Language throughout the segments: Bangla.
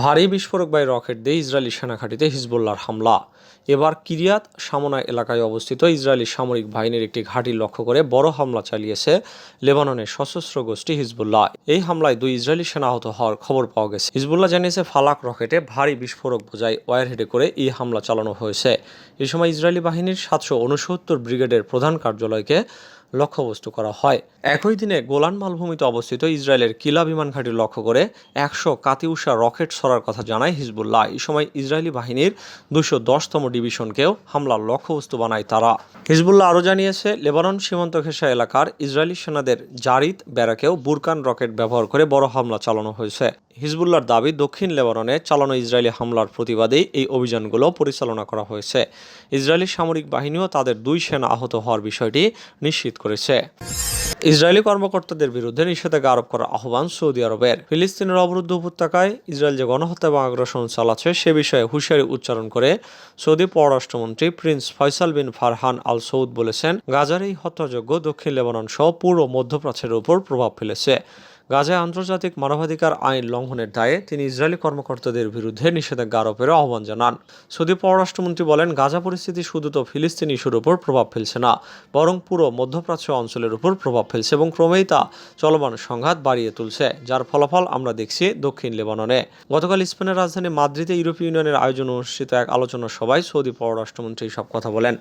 ভারী বিস্ফোরকবাহী রকেট দিয়ে ইসরায়েলি সেনাঘাঁটিতে হিজবুল্লাহর হামলা। এবার কিরিয়াত শামোনা এলাকায় অবস্থিত ইসরায়েলি সামরিক বাহিনীর একটি ঘাঁটি লক্ষ্য করে বড় হামলা চালিয়েছে লেবাননের সশস্ত্র গোষ্ঠী হিজবুল্লাহ। এই হামলায় 2 ইসরায়েলি সেনা আহত হওয়ার খবর পাওয়া গেছে। হিজবুল্লাহ জানিয়েছে ফালাক রকেটে ভারী বিস্ফোরক বোঝাই ওয়ারহেডে করে এই হামলা চালানো হয়েছে। এই সময় ইসরায়েলি বাহিনীর 769 ব্রিগেডের প্রধান কার্যালয়কে লক্ষ্যবস্তু করা হয়। একই দিনে গোলান মালভূমিতে অবস্থিত ইসরায়েলের কিলা বিমান ঘাঁটি লক্ষ্য করে 100 কাতিউষা রকেট ছড়ার কথা জানায় হিজবুল্লাহ। এই সময় ইসরায়েলি বাহিনীর 210তম ডিভিশনকেও হামলার লক্ষ্যবস্তু বানায় তারা। হিজবুল্লাহ আরও জানিয়েছে, লেবানন সীমান্ত ঘেঁষা এলাকার ইসরায়েলি সেনাদের জারিদ ব্যারাকেও বুরকান রকেট ব্যবহার করে বড় হামলা চালানো হয়েছে। হিজবুল্লাহর দাবি, দক্ষিণ লেবাননে চালানো ইসরায়েলি হামলার প্রতিবাদেই এই অভিযানগুলো পরিচালনা করা হয়েছে। ইসরায়েলি সামরিক বাহিনীও তাদের 2 সেনা আহত হওয়ার বিষয়টি নিশ্চিত করেছে। ইসরায়েলি কর্মকর্তাদের বিরুদ্ধে নিষেধাজ্ঞা আরোপ করার আহ্বান সৌদি আরবের। ফিলিস্তিনের অবরুদ্ধ উপত্যকায় ইসরায়েল যে গণহত্যা এবং আগ্রাসন চালাচ্ছে সে বিষয়ে হুঁশিয়ারি উচ্চারণ করে সৌদি পররাষ্ট্রমন্ত্রী প্রিন্স ফয়সাল বিন ফারহান আল সৌদ বলেছেন, গাজার এই হত্যাযজ্ঞ দক্ষিণ লেবানন সহ পুরো মধ্যপ্রাচ্যের উপর প্রভাব ফেলেছে। গাজায় আন্তর্জাতিক মানবাধিকার আইন লঙ্ঘনের দায়ে তিনি ইসরায়েলি কর্মকর্তাদের বিরুদ্ধে নিষেধাজ্ঞা আরোপের আহ্বান জানান। সৌদি পররাষ্ট্রমন্ত্রী বলেন, গাজা পরিস্থিতি শুধু তো ফিলিস্তিন ইস্যুর উপর প্রভাব ফেলছে না, বরং পুরো মধ্যপ্রাচ্য অঞ্চলের উপর প্রভাব ফেলছে এবং ক্রমেই তা চলমান সংঘাত বাড়িয়ে তুলছে, যার ফলাফল আমরা দেখছি দক্ষিণ লেবাননে। গতকাল স্পেনের রাজধানী মাদ্রিদে ইউরোপীয় ইউনিয়নের আয়োজনে অনুষ্ঠিত এক আলোচনা সভায় সৌদি পররাষ্ট্রমন্ত্রী সব কথা বলেন।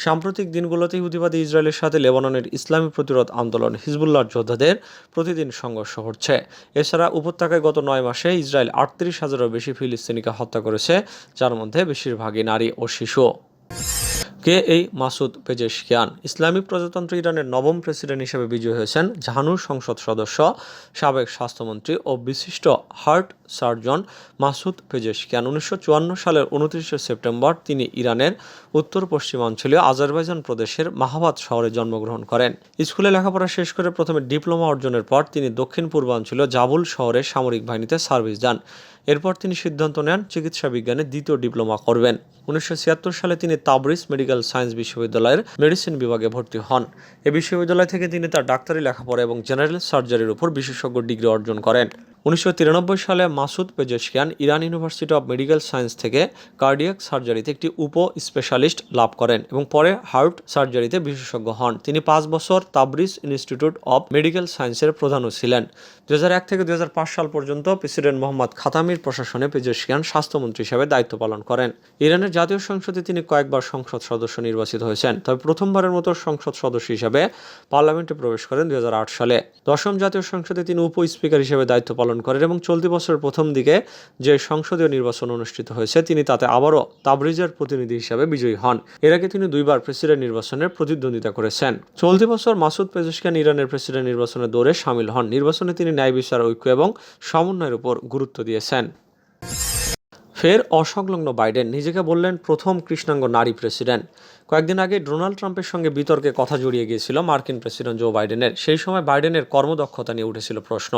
সাম্প্রতিক দিনগুলোতে ইহুদিবাদী ইসরায়েলের সাথে লেবাননের ইসলামী প্রতিরোধ আন্দোলন হিজবুল্লাহর যোদ্ধাদের প্রতিদিন সংঘর্ষ হচ্ছে। এছাড়া উপত্যকায় গত 9 মাসে ইসরায়েল 38,000-এরও বেশি ফিলিস্তিনিকে হত্যা করেছে, যার মধ্যে বেশিরভাগই নারী ও শিশু। কে এই মাসুদ পেজেশকিয়ান? ইসলামিক প্রজাতন্ত্র ইরানের 9ম প্রেসিডেন্ট হিসেবে বিজয়ী হয়েছেন ঝানুর সংসদ সদস্য, সাবেক স্বাস্থ্যমন্ত্রী ও বিশিষ্ট হার্ট সার্জন মাসুদ পেজেশকিয়ান। 1954 সালের 29 সেপ্টেম্বর তিনি ইরানের উত্তর পশ্চিমাঞ্চলীয় আজারবাইজান প্রদেশের মাহাবাদ শহরে জন্মগ্রহণ করেন। স্কুলে লেখাপড়া শেষ করে প্রথমে ডিপ্লোমা অর্জনের পর তিনি দক্ষিণ পূর্বাঞ্চলীয় জাবুল শহরে সামরিক বাহিনীতে সার্ভিস দেন। এরপর তিনি সিদ্ধান্ত নেন চিকিৎসা বিজ্ঞানে দ্বিতীয় ডিপ্লোমা করবেন। 1976 সালে তিনি তাবরিজ মেডিকেল সায়েন্স বিশ্ববিদ্যালয়ের মেডিসিন বিভাগে ভর্তি হন। এই বিশ্ববিদ্যালয় থেকে তিনি তার ডাক্তারি লেখাপড়া এবং জেনারেল সার্জারির উপর বিশেষজ্ঞ ডিগ্রি অর্জন করেন। 1993 সালে Masoud Pezeshkian Iran university of medical science থেকে কার্ডিয়াক সার্জারিতে একটি স্পেশালিস্ট লাভ করেন এবং পরে হার্ট সার্জারিতে বিশেষজ্ঞ হন। তিনি 5 বছর তাবরিজ ইনস্টিটিউট অব মেডিকেল সায়েন্সের প্রধানও ছিলেন। 2001 থেকে 2005 সাল পর্যন্ত প্রেসিডেন্ট মোহাম্মদ খাতামির প্রশাসনে পেজেশকিয়ান স্বাস্থ্যমন্ত্রী হিসেবে দায়িত্ব পালন করেন। ইরানের জাতীয় সংসদে তিনি কয়েকবার সংসদ সদস্য নির্বাচিত হয়েছেন, তবে প্রথমবারের মতো সংসদ সদস্য হিসেবে পার্লামেন্টে প্রবেশ করেন 2008 সালে। 10ম জাতীয় সংসদে তিনি স্পিকার হিসেবে দায়িত্ব পালন করেন এবং চলতি বছরের প্রথম দিকে যে সংসদীয় নির্বাচন অনুষ্ঠিত হয়েছে তিনি তাতে আবারও তাবরিজের প্রতিনিধি হিসেবে বিজয়ী হন। এর আগে তিনি 2বার প্রেসিডেন্ট নির্বাচনের প্রতিদ্বন্দ্বিতা করেছেন। চলতি বছর মাসুদ পেজেশকিয়ান ইরানের প্রেসিডেন্ট নির্বাচনের দৌড়ে শামিল হন। নির্বাচনে তিনি ন্যায় বিচার, ঐক্য এবং সমন্বয়ের উপর গুরুত্ব দিয়েছেন। ফের অসংলগ্ন বাইডেন, নিজেকে বললেন প্রথম কৃষ্ণাঙ্গ নারী প্রেসিডেন্ট। কয়েকদিন আগে ডোনাল্ড ট্রাম্পের সঙ্গে বিতর্কে কথা জড়িয়ে গিয়েছিল মার্কিন প্রেসিডেন্ট জো বাইডেনের। সেই সময় বাইডেনের কর্মদক্ষতা নিয়ে উঠেছিল প্রশ্ন,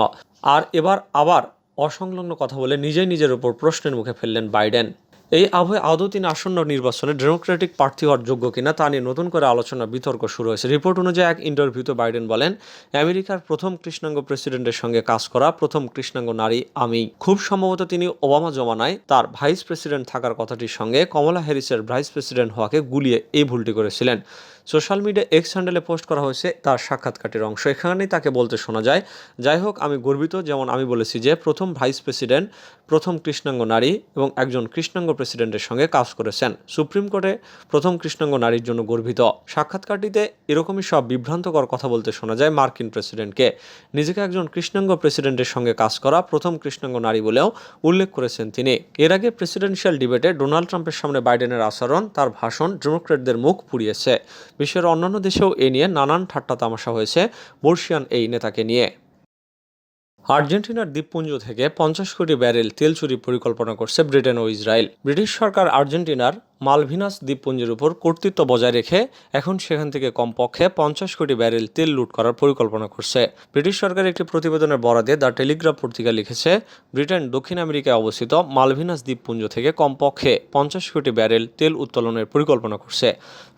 আর এবার আবার অসংলগ্ন কথা বলে নিজের উপর প্রশ্নের মুখে ফেললেন বাইডেন। এই আবহে আদৌ তিনি আসন্ন নির্বাচনে ডেমোক্রেটিক প্রার্থী হওয়ার যোগ্য কিনা তা নিয়ে নতুন করে আলোচনা বিতর্ক শুরু হয়েছে। রিপোর্ট অনুযায়ী এক ইন্টারভিউতে বাইডেন বলেন, আমেরিকার প্রথম কৃষ্ণাঙ্গ প্রেসিডেন্টের সঙ্গে কাজ করা প্রথম কৃষ্ণাঙ্গ নারী আমি। খুব সম্ভবত তিনি ওবামা জমানায় তার ভাইস প্রেসিডেন্ট থাকার কথাটির সঙ্গে কমলা হ্যারিসের ভাইস প্রেসিডেন্ট হওয়াকে গুলিয়ে এই ভুলটি করেছিলেন। সোশ্যাল মিডিয়া এক্স হ্যান্ডেলে পোস্ট করা হয়েছে তার সাক্ষাৎকারটির অংশ। এখানেই তাকে বলতে শোনা যায়, যাই হোক আমি গর্বিত, যেমন আমি বলেছি যে প্রথম ভাইস প্রেসিডেন্ট, প্রথম কৃষ্ণাঙ্গ নারী এবং একজন কৃষ্ণাঙ্গ প্রেসিডেন্টের সঙ্গে কাজ করেছেন। সুপ্রিম কোর্টে প্রথম কৃষ্ণাঙ্গ নারীর জন্য গর্বিত। সাক্ষাৎকারটিতে এরকমই সব বিভ্রান্তকর কথা বলতে শোনা যায় মার্কিন প্রেসিডেন্টকে। নিজেকে একজন কৃষ্ণাঙ্গ প্রেসিডেন্টের সঙ্গে কাজ করা প্রথম কৃষ্ণাঙ্গ নারী বলেও উল্লেখ করেছেন তিনি। এর আগে প্রেসিডেন্সিয়াল ডিবেটে ডোনাল্ড ট্রাম্পের সামনে বাইডেনের আচরণ, তার ভাষণ ডেমোক্র্যাটদের মুখ পুড়িয়েছে। বিশ্বের অন্যান্য দেশেও এ নিয়ে নানান ঠাট্টা তামাশা হয়েছে বর্ষিয়ান এই নেতাকে নিয়ে। আর্জেন্টিনার দ্বীপপুঞ্জ থেকে 50 কোটি ব্যারেল তেল চুরি পরিকল্পনা করছে ব্রিটেন ও ইসরায়েল। ব্রিটিশ সরকার আর্জেন্টিনার মালভিনাস দ্বীপপুঞ্জের উপর কর্তৃত্ব বজায় রেখে এখন সেখান থেকে কমপক্ষে 50 কোটি ব্যারেল তেল লুট করার পরিকল্পনা করছে। ব্রিটিশ সরকারের একটি প্রতিবেদনের বরাদে দ্য টেলিগ্রাফ পত্রিকা লিখেছে, ব্রিটেন দক্ষিণ আমেরিকায় অবস্থিত মালভিনাস দ্বীপপুঞ্জ থেকে কমপক্ষে 50 কোটি ব্যারেল তেল উত্তোলনের পরিকল্পনা করছে।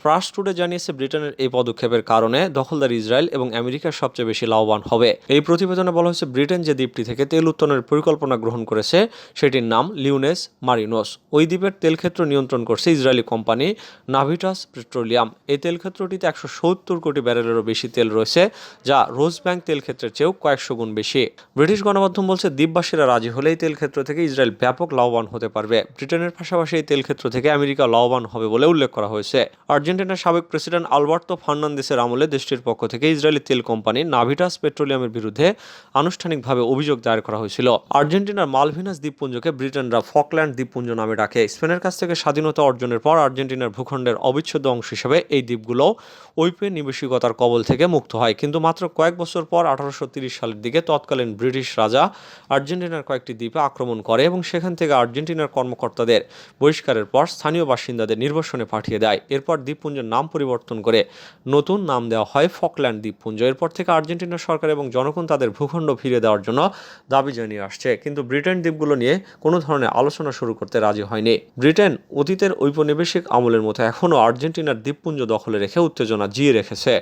ফ্রান্স টুডে জানিয়েছে, ব্রিটেনের এই পদক্ষেপের কারণে দখলদার ইসরায়েল এবং আমেরিকা সবচেয়ে বেশি লাভবান হবে। এই প্রতিবেদনে বলা হয়েছে, ব্রিটেন যে দ্বীপটি থেকে তেল উত্তোলনের পরিকল্পনা গ্রহণ করেছে সেটির নাম লিউনেস মারিনোস। ওই দ্বীপের তেলক্ষেত্র নিয়ন্ত্রণ করছে ইসরায়েলি কোম্পানি নাভিটাস পেট্রোলিয়াম। এই তেলক্ষেত্রটিতে 170 কোটি ব্যারেলেরও বেশি তেল রয়েছে, যা রোজব্যাংক তেলক্ষেত্রের চেয়েও কয়েকশো গুণ বেশি। ব্রিটিশ গণমাধ্যম বলছে, দ্বীপবাসীরা রাজি হলে এই তেলক্ষেত্র থেকে ইসরায়েল ব্যাপক লাভবান হতে পারবে। ব্রিটেনের পাশাপাশি এই তেলক্ষেত্র থেকে আমেরিকা লাভবান হবে বলে উল্লেখ করা হয়েছে। আর্জেন্টিনার সাবেক প্রেসিডেন্ট আলবার্তো ফার্নান্দেসের আমলে দেশটির পক্ষ থেকে ইসরায়েলি তেল কোম্পানি নাভিটাস পেট্রোলিয়ামের বিরুদ্ধে আনুষ্ঠানিকভাবে অভিযোগ দায়ের করা হয়েছিল। আর্জেন্টিনার মালভিনাস দ্বীপপুঞ্জকে ব্রিটেনরা ফকল্যান্ড দ্বীপপুঞ্জ নামে ডাকে। স্পেনের কাছ থেকে স্বাধীনতা অর্জনের পর আর্জেন্টিনার ভূখণ্ডের অবিচ্ছেদ্য অংশ হিসেবে এই দ্বীপগুলো ঔপনিবেশিকতার কবল থেকে মুক্ত হয়। কিন্তু মাত্র কয়েক বছর পর 1830 সালের দিকে তৎকালীন ব্রিটিশ রাজা আর্জেন্টিনার কয়েকটি দ্বীপে আক্রমণ করে এবং সেখান থেকে আর্জেন্টিনার কর্মকর্তাদের বহিষ্কারের পর স্থানীয় বাসিন্দাদের নির্বাসনে পাঠিয়ে দেয়। এরপর দ্বীপপুঞ্জের নাম পরিবর্তন করে নতুন নাম দেওয়া হয় ফকল্যান্ড দ্বীপপুঞ্জ। এরপর থেকে আর্জেন্টিনার সরকার এবং জনগণ তাদের ভূখণ্ড ফিরিয়ে দেওয়ার জন্য দাবি জানিয়ে আসছে, কিন্তু ব্রিটেন দ্বীপগুলো নিয়ে কোনো ধরনের আলোচনা শুরু করতে রাজি হয়নি। ব্রিটেন অতীতের ঔপনিবেশিক আমলের মতো এখনও আর্জেন্টিনার দ্বীপপুঞ্জ দখলে রেখে উত্তেজনা জিয়ে রেখেছে।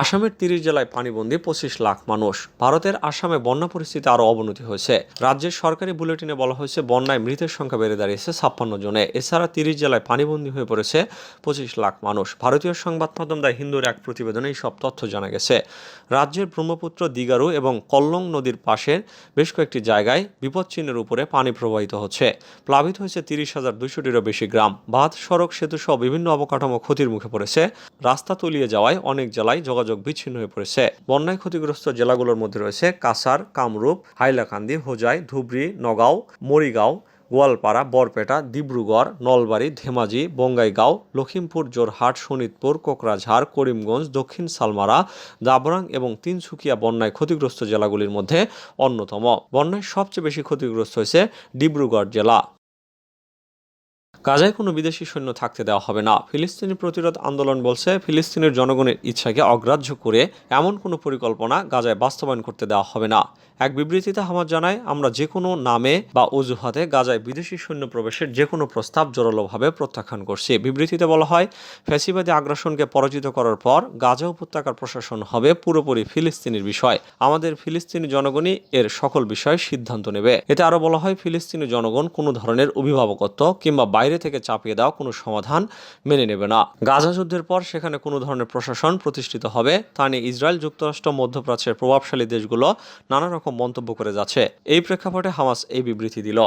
আসামের 30 জেলায় পানিবন্দী 25 লাখ মানুষ। ভারতের আসামে বন্যা পরিস্থিতি আরও অবনতি হয়েছে। রাজ্যের সরকারি বুলেটিনে বলা হয়েছে, বন্যায় মৃতের সংখ্যা বেড়ে দাঁড়িয়েছে 56 জনে। এছাড়া 30 জেলায় পানিবন্দী হয়ে পড়েছে 25 লাখ মানুষ। ভারতীয় সংবাদ মাধ্যম দ্য হিন্দুর এক প্রতিবেদনে এই সব তথ্য জানা গেছে। রাজ্যের ব্রহ্মপুত্র, দিগারু এবং কল্লং নদীর পাশের বেশ কয়েকটি জায়গায় বিপদচিহ্নের উপরে পানি প্রবাহিত হচ্ছে। প্লাবিত হয়েছে 30,200টিরও বেশি গ্রাম। বাঁধ, সড়ক, সেতু সহ বিভিন্ন অবকাঠামো ক্ষতির মুখে পড়েছে। রাস্তা তলিয়ে যাওয়ায় অনেক জেলায় যোগাযোগ বিচ্ছিন্ন হয়ে পড়েছে। বন্যায় ক্ষতিগ্রস্ত জেলাগুলোর মধ্যে রয়েছে কাছাড়, কামরূপ, হাইলাকান্দি, হোজাই, ধুবড়ী, নগাঁও, মরিগাঁও, গোয়ালপাড়া, বরপেটা, ডিব্রুগড়, নলবাড়ী, ধেমাজি, বঙ্গাইগাঁও, লখিমপুর, জোরহাট, শোনিতপুর, কোকরাঝাড়, করিমগঞ্জ, দক্ষিণ সালমারা, দাবরাং এবং তিনসুকিয়া বন্যায় ক্ষতিগ্রস্ত জেলাগুলির মধ্যে অন্যতম। বন্যায় সবচেয়ে বেশি ক্ষতিগ্রস্ত হয়েছে ডিব্রুগড় জেলা। গাজায় কোনো বিদেশি সৈন্য থাকতে দেওয়া হবে না। ফিলিস্তিনি প্রতিরোধ আন্দোলন বলছে, ফিলিস্তিনের জনগণের ইচ্ছাকে অগ্রাহ্য করে এমন কোনো পরিকল্পনা গাজায় বাস্তবায়ন করতে দেওয়া হবে না। এক বিবৃতিতে হামাস জানায়, আমরা যে কোনো নামে বা অজুহাতে গাজায় বিদেশি সৈন্য প্রবেশের যে কোনো প্রস্তাব জোরালোভাবে প্রত্যাখ্যান করছে। বিবৃতিতে বলা হয়, ফ্যাসিবাদী আগ্রাসনকে পরাজিত করার পর গাজা উপত্যকার প্রশাসন হবে পুরোপুরি ফিলিস্তিনির বিষয়। আমাদের ফিলিস্তিনি জনগণই এর সকল বিষয়ে সিদ্ধান্ত নেবে। এতে আরও বলা হয়, ফিলিস্তিনি জনগণ কোনো ধরনের অভিভাবকত্ব কিংবা বাইরে থেকে চাপিয়ে দেওয়া কোনো সমাধান মেনে নেবে না। গাজা যুদ্ধের পর সেখানে কোনো ধরনের প্রশাসন প্রতিষ্ঠিত হবে তা নিয়ে ইসরায়েল, যুক্তরাষ্ট্র, মধ্যপ্রাচ্যের প্রভাবশালী দেশগুলো নানা রকম মন্তব্য করে যাচ্ছে। এই প্রেক্ষাপটে হামাস এই বিবৃতি দিল।